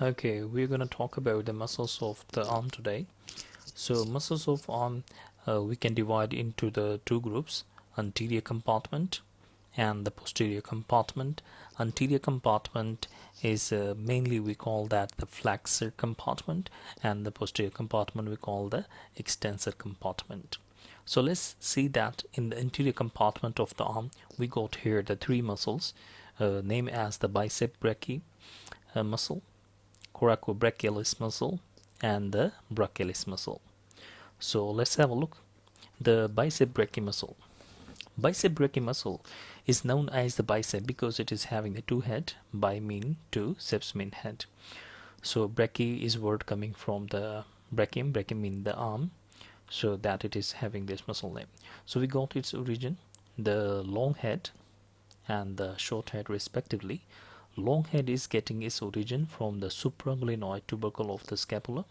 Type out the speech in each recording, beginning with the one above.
Okay, we're gonna talk about the muscles of the arm today. So muscles of arm we can divide into the two groups, anterior compartment and the posterior compartment. Anterior compartment is mainly we call that the flexor compartment, and the posterior compartment we call the extensor compartment. So let's see that in the anterior compartment of the arm we got here the three muscles named as the bicep brachii muscle, coracobrachialis muscle, and the brachialis muscle. So let's have a look. The bicep brachii muscle. Bicep brachii muscle is known as the bicep because it is having the two head, bi mean two, ceps mean head. So brachii is word coming from the brachium, brachium mean the arm, so that it is having this muscle name. So we got its origin, the long head and the short head respectively. Long head is getting its origin from the supraglenoid tubercle of the scapula,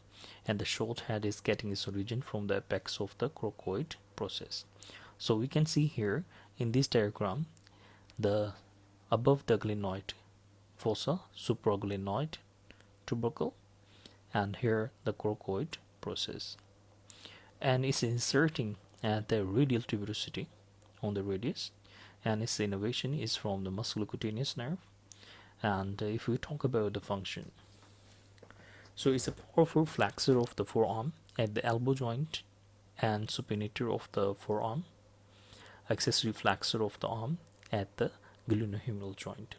and the short head is getting its origin from the apex of the coracoid process. So we can see here in this diagram the above the glenoid fossa, supraglenoid tubercle, and here the coracoid process, and it's inserting at the radial tuberosity on the radius, and its innervation is from the musculocutaneous nerve. And if we talk about the function, so it's a powerful flexor of the forearm at the elbow joint and supinator of the forearm, accessory flexor of the arm at the glenohumeral joint.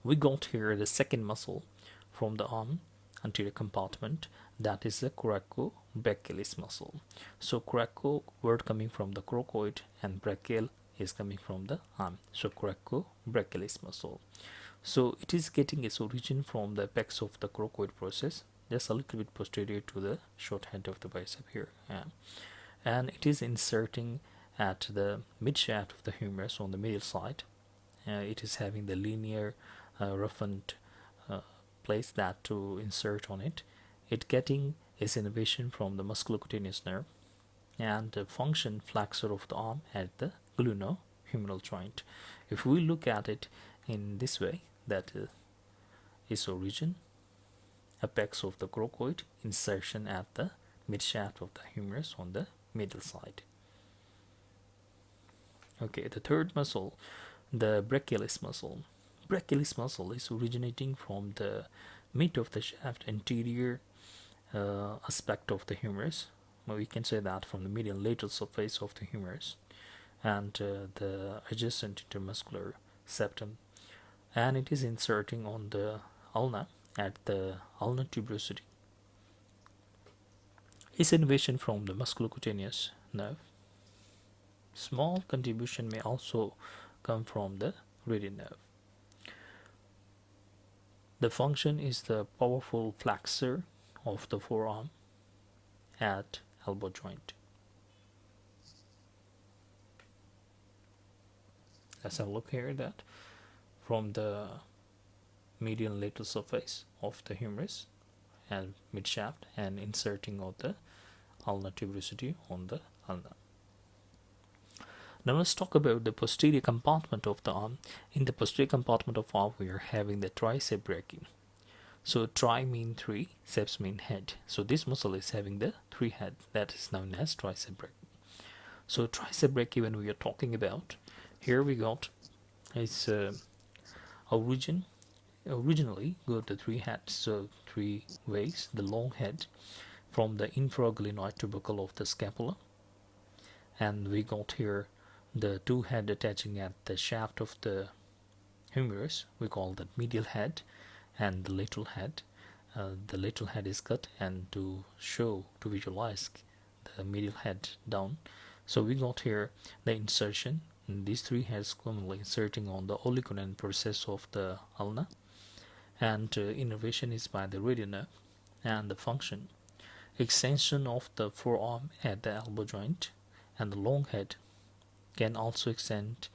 We got here the second muscle from the arm anterior compartment, that is the coracobrachialis muscle. So coraco word coming from the coracoid and brachial is coming from the arm, so coracobrachialis muscle. So it is getting its origin from the apex of the coracoid process, just a little bit posterior to the short head of the bicep here, and it is inserting at the mid shaft of the humerus on the medial side. It is having the linear roughened place that to insert on it. It getting its innervation from the musculocutaneous nerve, and the function flexor of the arm at the glenohumeral joint. If we look at it in this way, that is its origin, apex of the coracoid, insertion at the mid shaft of the humerus on the middle side. Okay, the third muscle, the brachialis muscle. Brachialis muscle is originating from the mid of the shaft anterior aspect of the humerus. Well, we can say that from the medial lateral surface of the humerus and the adjacent intermuscular septum, and it is inserting on the ulna at the ulnar tuberosity. Its innervation from the musculocutaneous nerve. Small contribution may also come from the radial nerve. The function is the powerful flexor of the forearm at elbow joint. Let's have a look here that from the medial lateral surface of the humerus and mid shaft and inserting of the ulnar tuberosity on the ulna. Now let's talk about the posterior compartment of the arm. In the posterior compartment of arm we are having the tricep brachii. So tri mean three, ceps mean head. So this muscle is having the three head, that is known as tricep brachii. So tricep brachii, when we are talking about, here we got its originally got the three heads, so three ways. The long head from the infraglenoid tubercle of the scapula, and we got here the two head attaching at the shaft of the humerus, we call that medial head, and the lateral head. The lateral head is cut, and to visualize the medial head down, so we got here the insertion, and these three heads commonly inserting on the olecranon process of the ulna, and innervation is by the radial nerve, and the function extension of the forearm at the elbow joint, and the long head can also extend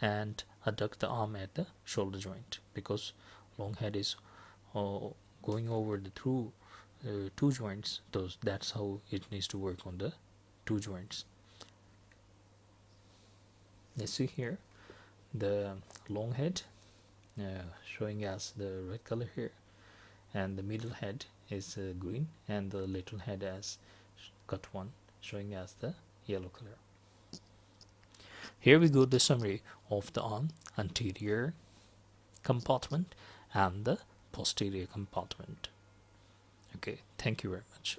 and adduct the arm at the shoulder joint, because long head is going over the through two joints. That's how it needs to work on the two joints. Let's see here the long head showing as the red color here, and the middle head is green, and the little head as cut one, showing as the yellow color. Here we go, the summary of the arm: anterior compartment and the posterior compartment. Okay, thank you very much.